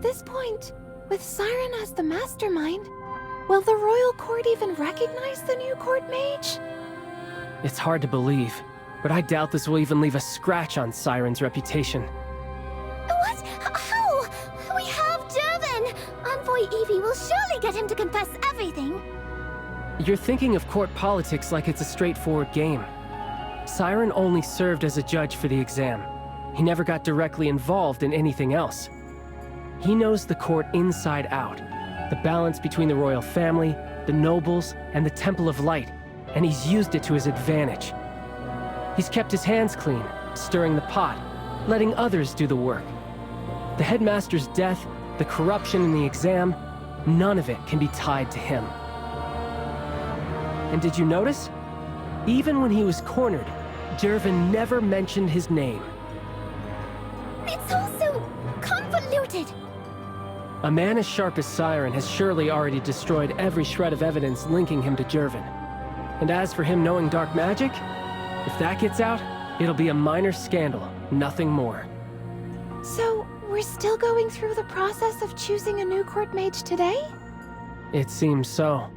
this point, with Siren as the mastermind, will the royal court even recognize the new court mage? It's hard to believe, but I doubt this will even leave a scratch on Siren's reputation. What? How? We have Dervin! Envoy Evie will surely get him to confess everything. You're thinking of court politics like it's a straightforward game. Siren only served as a judge for the exam. He never got directly involved in anything else. He knows the court inside out, the balance between the royal family, the nobles, and the Temple of Light, and he's used it to his advantage. He's kept his hands clean, stirring the pot, letting others do the work. The headmaster's death, the corruption in the exam, none of it can be tied to him. And did you notice? Even when he was cornered, Dervin never mentioned his name. It's all so convoluted. A man as sharp as Siren has surely already destroyed every shred of evidence linking him to Dervin. And as for him knowing dark magic, if that gets out, it'll be a minor scandal, nothing more. So, we're still going through the process of choosing a new court mage today? It seems so.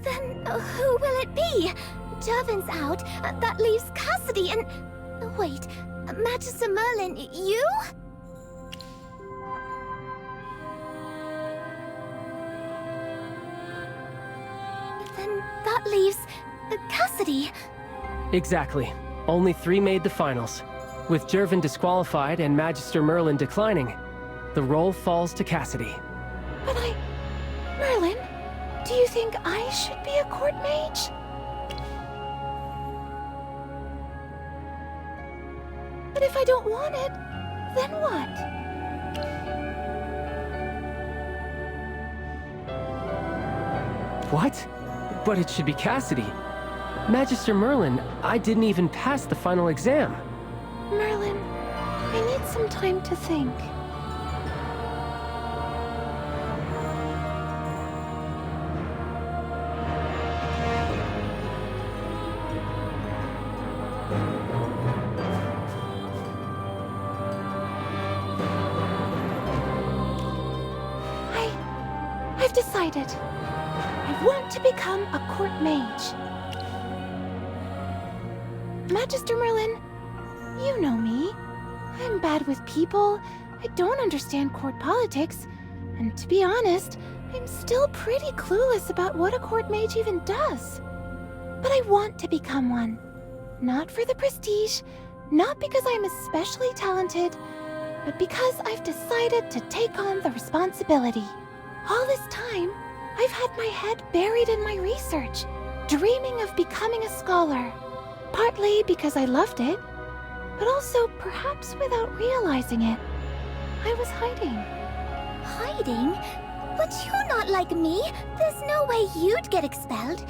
Then who will it be? Dervin's out. That leaves Cassidy and... Wait, Magister Merlin, you? Then that leaves Cassidy. Exactly. Only 3 made the finals. With Dervin disqualified and Magister Merlin declining, the role falls to Cassidy. But Merlin, do you think I should be a court mage? But if I don't want it, then what? What? But it should be Cassidy. Magister Merlin, I didn't even pass the final exam. Merlin, I need some time to think. I've decided. I want to become a court mage. Magister Merlin, you know me. I'm bad with people. I don't understand court politics. And to be honest, I'm still pretty clueless about what a court mage even does. But I want to become one. Not for the prestige, not because I'm especially talented, but because I've decided to take on the responsibility. All this time, I've had my head buried in my research, dreaming of becoming a scholar. Partly because I loved it, but also perhaps without realizing it. I was hiding. Hiding? But you're not like me. There's no way you'd get expelled.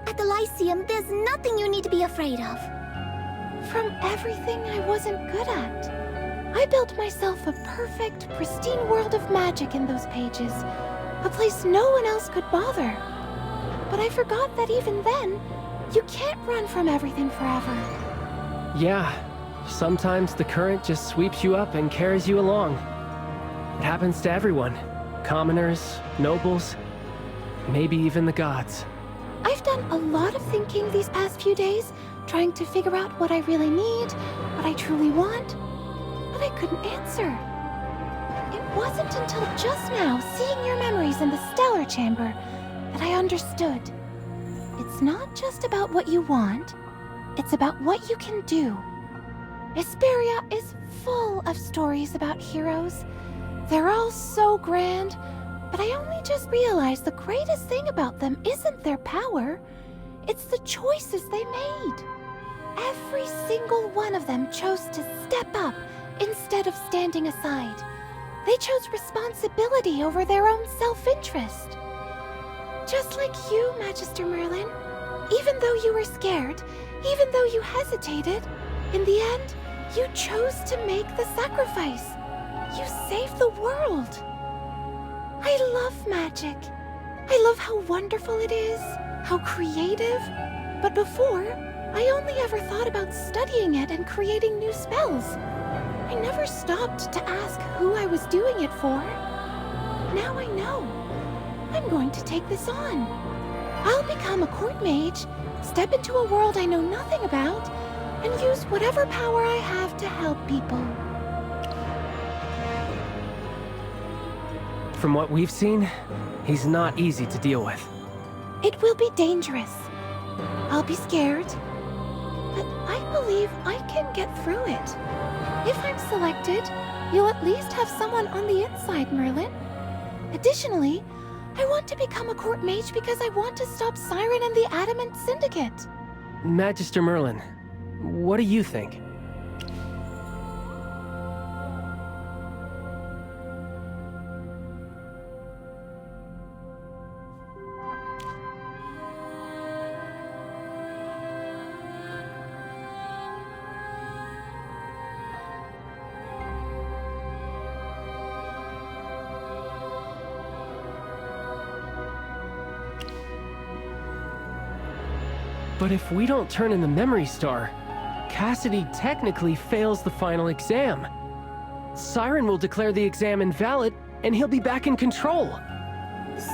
At the Lyceum, there's nothing you need to be afraid of. From everything I wasn't good at. I built myself a perfect, pristine world of magic in those pages. A place no one else could bother. But I forgot that even then, you can't run from everything forever. Yeah, sometimes the current just sweeps you up and carries you along. It happens to everyone. Commoners, nobles, maybe even the gods. I've done a lot of thinking these past few days, trying to figure out what I really need, what I truly want, but I couldn't answer. It wasn't until just now, seeing your memories in the Stellar Chamber, that I understood. It's not just about what you want, it's about what you can do. Esperia is full of stories about heroes. They're all so grand, but I only just realized the greatest thing about them isn't their power, it's the choices they made. Every single one of them chose to step up instead of standing aside. They chose responsibility over their own self-interest. Just like you, Magister Merlin. Even though you were scared, even though you hesitated, in the end, you chose to make the sacrifice. You saved the world. I love magic. I love how wonderful it is, how creative. But before, I only ever thought about studying it and creating new spells. I never stopped to ask who I was doing it for. Now I know. I'm going to take this on. I'll become a court mage, step into a world I know nothing about, and use whatever power I have to help people. From what we've seen, he's not easy to deal with. It will be dangerous. I'll be scared, but I believe I can get through it. If I'm selected, you'll at least have someone on the inside, Merlin. Additionally, I want to become a court mage because I want to stop Siren and the Adamant Syndicate. Magister Merlin, what do you think? But if we don't turn in the Memory Star, Cassidy technically fails the final exam. Siren will declare the exam invalid, and he'll be back in control.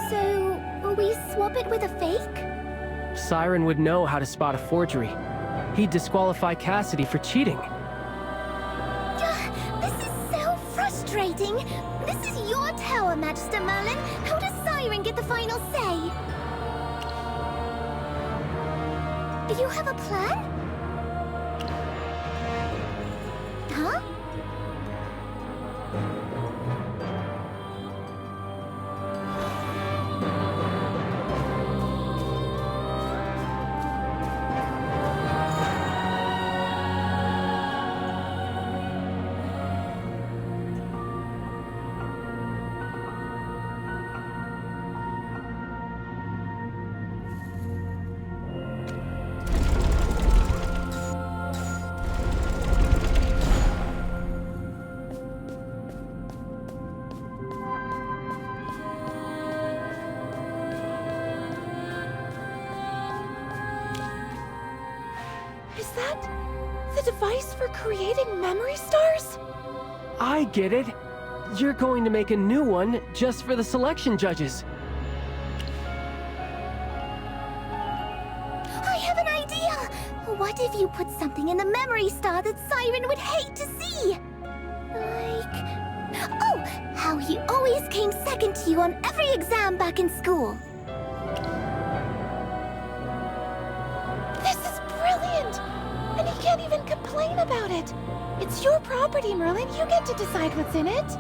So, will we swap it with a fake? Siren would know how to spot a forgery. He'd disqualify Cassidy for cheating. This is so frustrating. This is your tower, Magister Merlin. How does Siren get the final say? Do you have a plan? Huh? Is that the device for creating memory stars? I get it. You're going to make a new one just for the selection judges. I have an idea! What if you put something in the memory star that Siren would hate to see? Like... Oh, how he always came second to you on every exam back in school. This is brilliant! And he can't even complain about it. It's your property, Merlin. You get to decide what's in it.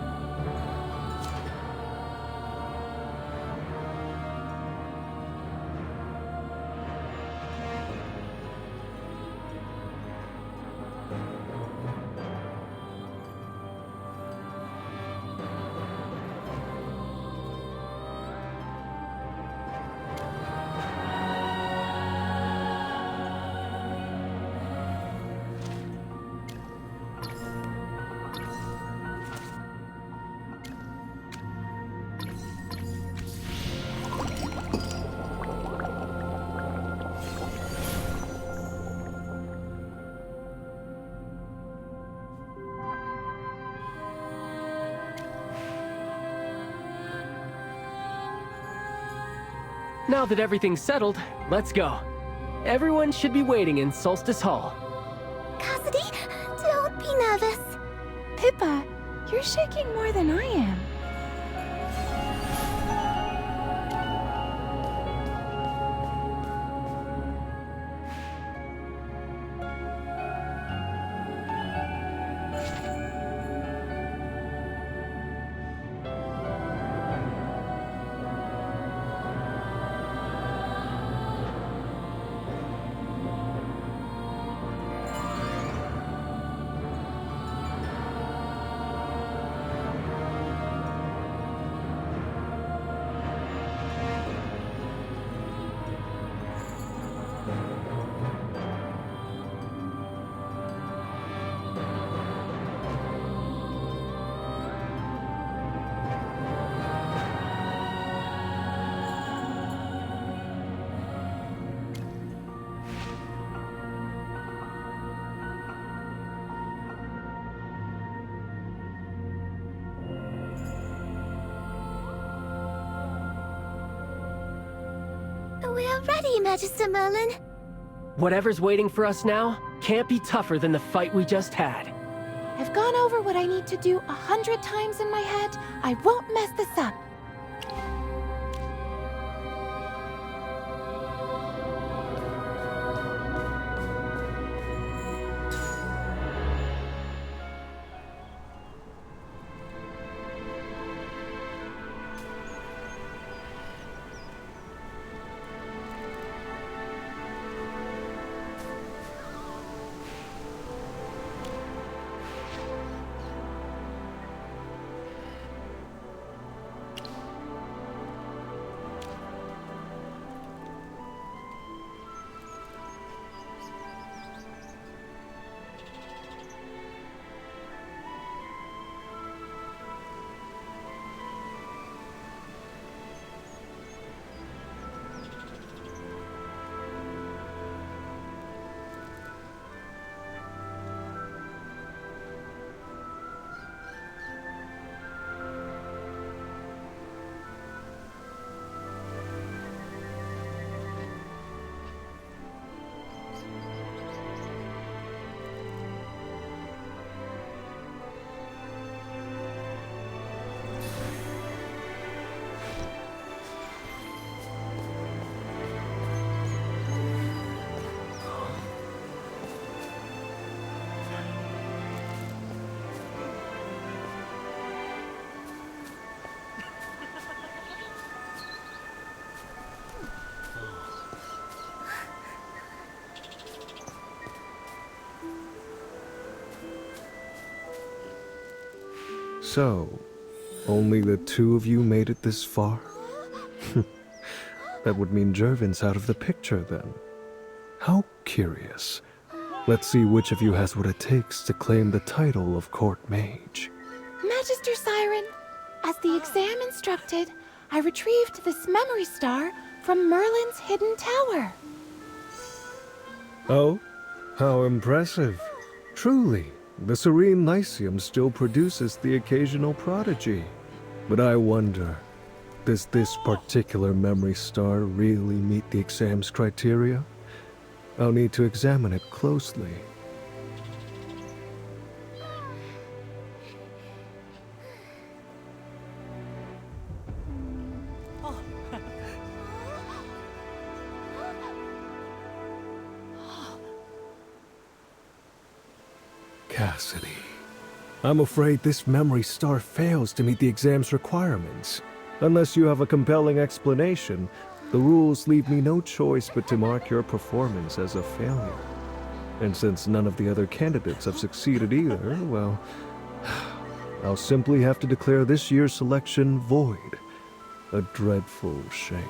Now that everything's settled, let's go. Everyone should be waiting in Solstice Hall. Cassidy, don't be nervous. Pippa, you're shaking more than I am. We are ready, Magister Merlin. Whatever's waiting for us now can't be tougher than the fight we just had. I've gone over what I need to do 100 times in my head. I won't mess this up. So, only the two of you made it this far? That would mean Jervin's out of the picture then. How curious. Let's see which of you has what it takes to claim the title of Court Mage. Magister Siren, as the exam instructed, I retrieved this memory star from Merlin's hidden tower. Oh? How impressive. Truly, the Serene Lyceum still produces the occasional prodigy. But I wonder, does this particular memory star really meet the exam's criteria? I'll need to examine it closely. Cassidy, I'm afraid this memory star fails to meet the exam's requirements. Unless you have a compelling explanation, the rules leave me no choice but to mark your performance as a failure. And since none of the other candidates have succeeded either, well, I'll simply have to declare this year's selection void. A dreadful shame.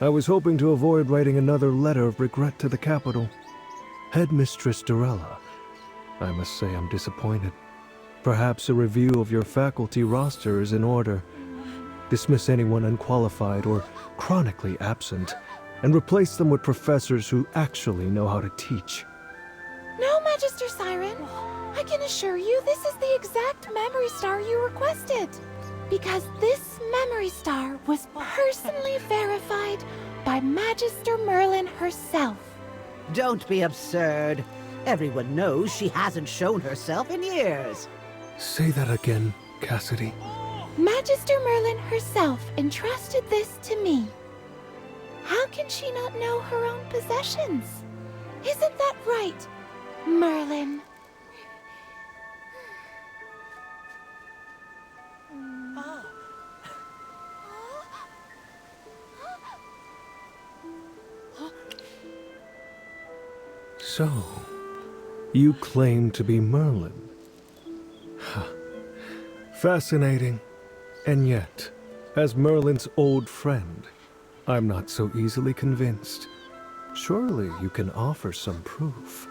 I was hoping to avoid writing another letter of regret to the capital. Headmistress Dorella, I must say I'm disappointed. Perhaps a review of your faculty roster is in order. Dismiss anyone unqualified or chronically absent, and replace them with professors who actually know how to teach. No, Magister Siren. I can assure you this is the exact memory star you requested. Because this memory star was personally verified by Magister Merlin herself. Don't be absurd. Everyone knows she hasn't shown herself in years. Say that again, Cassidy. Magister Merlin herself entrusted this to me. How can she not know her own possessions? Isn't that right, Merlin? So, you claim to be Merlin. Huh. Fascinating. And yet, as Merlin's old friend, I'm not so easily convinced. Surely you can offer some proof.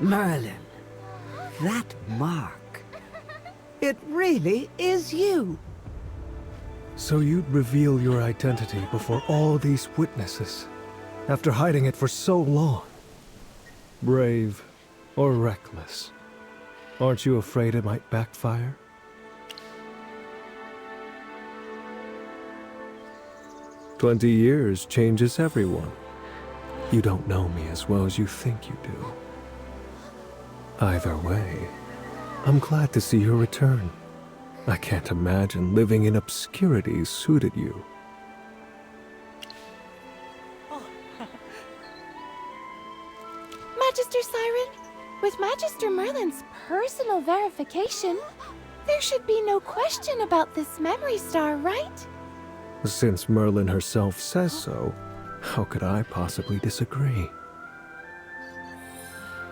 Merlin, that mark. It really is you. So you'd reveal your identity before all these witnesses, after hiding it for so long. Brave or reckless? Aren't you afraid it might backfire? "20 years changes everyone. You don't know me as well as you think you do. Either way, I'm glad to see your return. I can't imagine living in obscurity suited you." Magister Siren, with Magister Merlin's personal verification, there should be no question about this memory star, right? Since Merlin herself says so, how could I possibly disagree?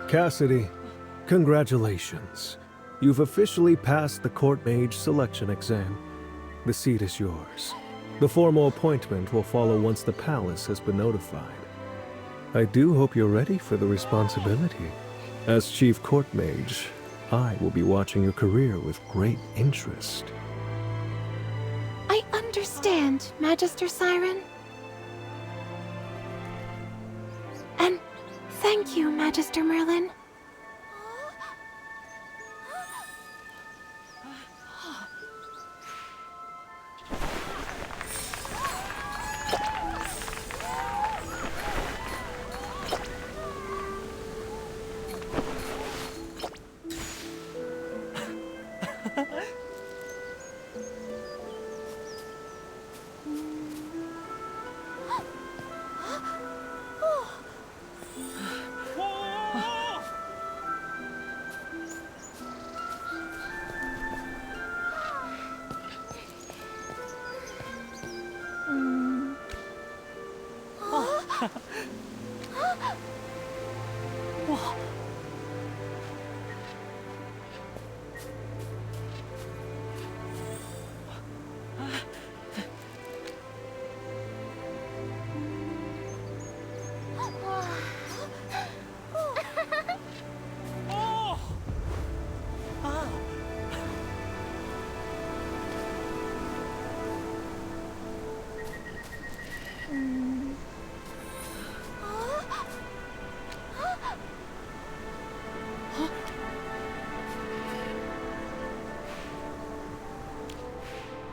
Cassidy, congratulations. You've officially passed the Court Mage selection exam. The seat is yours. The formal appointment will follow once the palace has been notified. I do hope you're ready for the responsibility. As Chief Court Mage, I will be watching your career with great interest. I understand, Magister Siren. And thank you, Magister Merlin.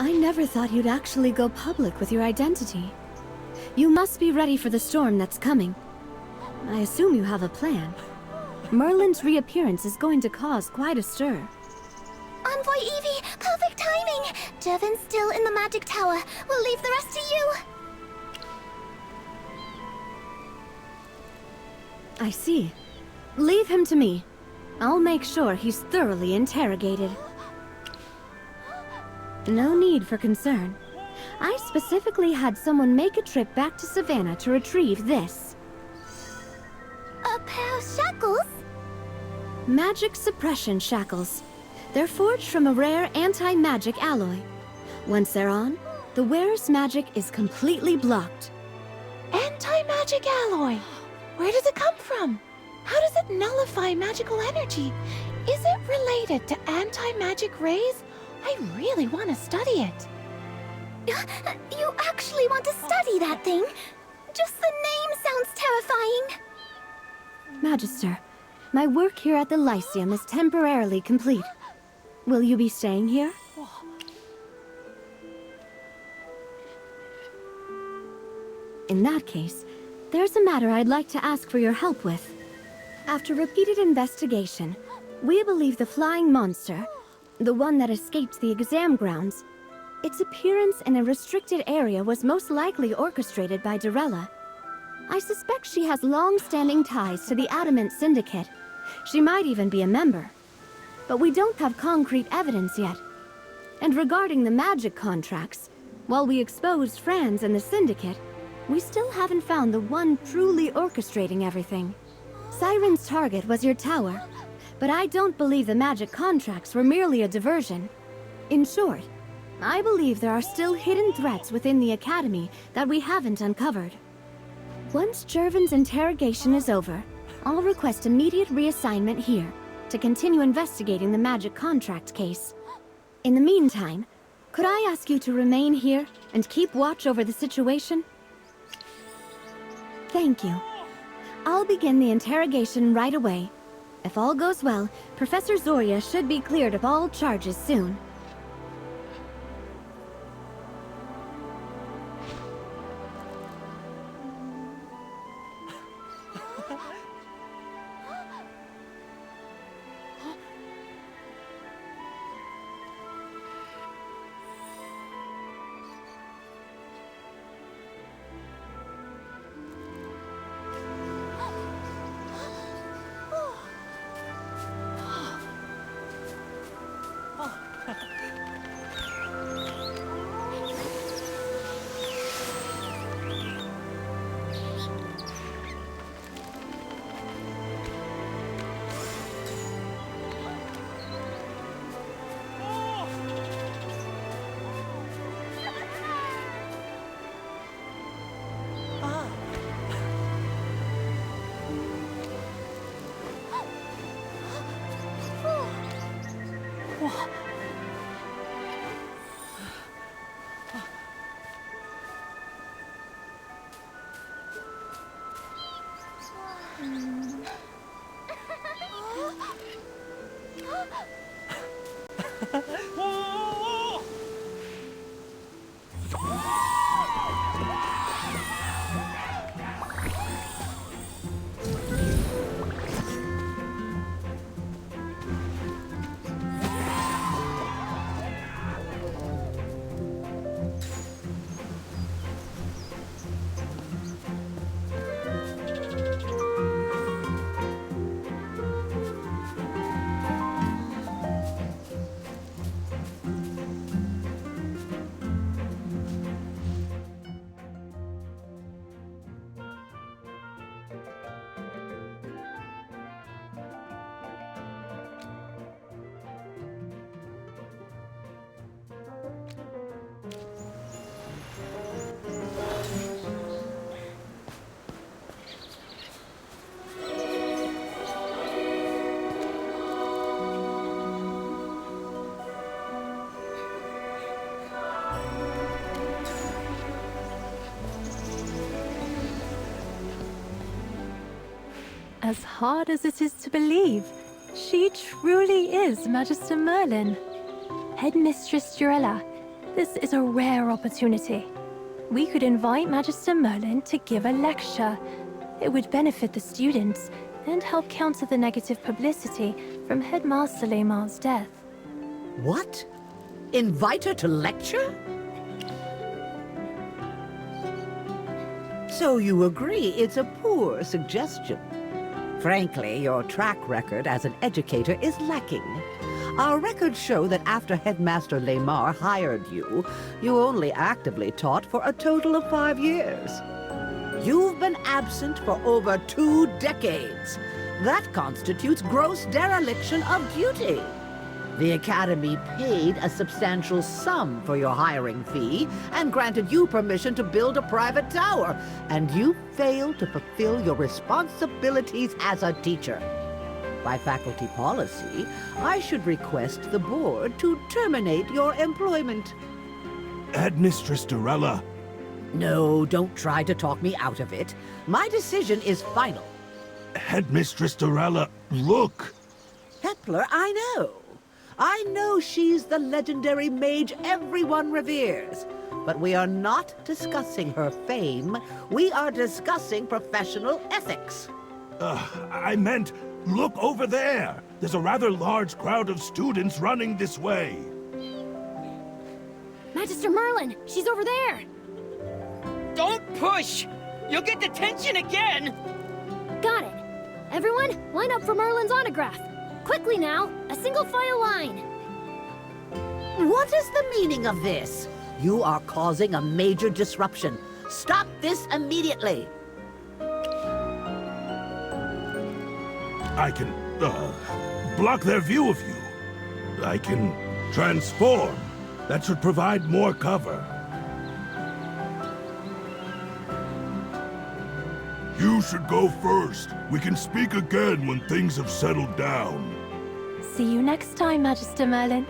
I never thought you'd actually go public with your identity. You must be ready for the storm that's coming. I assume you have a plan. Merlin's reappearance is going to cause quite a stir. Envoy Evie, perfect timing! Dervin's still in the magic tower. We'll leave the rest to you. I see. Leave him to me. I'll make sure he's thoroughly interrogated. No need for concern. I specifically had someone make a trip back to Savannah to retrieve this. A pair of shackles? Magic suppression shackles. They're forged from a rare anti-magic alloy. Once they're on, the wearer's magic is completely blocked. Anti-magic alloy! Where does it come from? How does it nullify magical energy? Is it related to anti-magic rays? I really want to study it. You actually want to study that thing? Just the name sounds terrifying. Magister, my work here at the Lyceum is temporarily complete. Will you be staying here? In that case, there's a matter I'd like to ask for your help with. After repeated investigation, we believe the flying monster, the one that escaped the exam grounds, its appearance in a restricted area was most likely orchestrated by Dorella. I suspect she has long-standing ties to the Adamant Syndicate. She might even be a member. But we don't have concrete evidence yet. And regarding the magic contracts, while we exposed Franz and the Syndicate, we still haven't found the one truly orchestrating everything. Siren's target was your tower, but I don't believe the magic contracts were merely a diversion. In short, I believe there are still hidden threats within the Academy that we haven't uncovered. Once Jervin's interrogation is over, I'll request immediate reassignment here to continue investigating the magic contract case. In the meantime, could I ask you to remain here and keep watch over the situation? Thank you. I'll begin the interrogation right away. If all goes well, Professor Zoria should be cleared of all charges soon. As hard as it is to believe, she truly is Magister Merlin. Headmistress Durella, this is a rare opportunity. We could invite Magister Merlin to give a lecture. It would benefit the students and help counter the negative publicity from Headmaster Leymar's death. What? Invite her to lecture? So you agree it's a poor suggestion? Frankly, your track record as an educator is lacking. Our records show that after Headmaster Leymar hired you, you only actively taught for a total of 5 years. You've been absent for over 2 decades. That constitutes gross dereliction of duty. The Academy paid a substantial sum for your hiring fee and granted you permission to build a private tower, and you failed to fulfill your responsibilities as a teacher. By faculty policy, I should request the board to terminate your employment. Headmistress Durella. No, don't try to talk me out of it. My decision is final. Headmistress Durella, look! Kepler, I know. I know she's the legendary mage everyone reveres. But we are not discussing her fame. We are discussing professional ethics. I meant, look over there! There's a rather large crowd of students running this way. Magister Merlin, she's over there! Don't push! You'll get detention again! Got it. Everyone, line up for Merlin's autograph. Quickly now, a single file line. What is the meaning of this? You are causing a major disruption. Stop this immediately. I can, block their view of you. I can transform. That should provide more cover. You should go first. We can speak again when things have settled down. See you next time, Magister Merlin.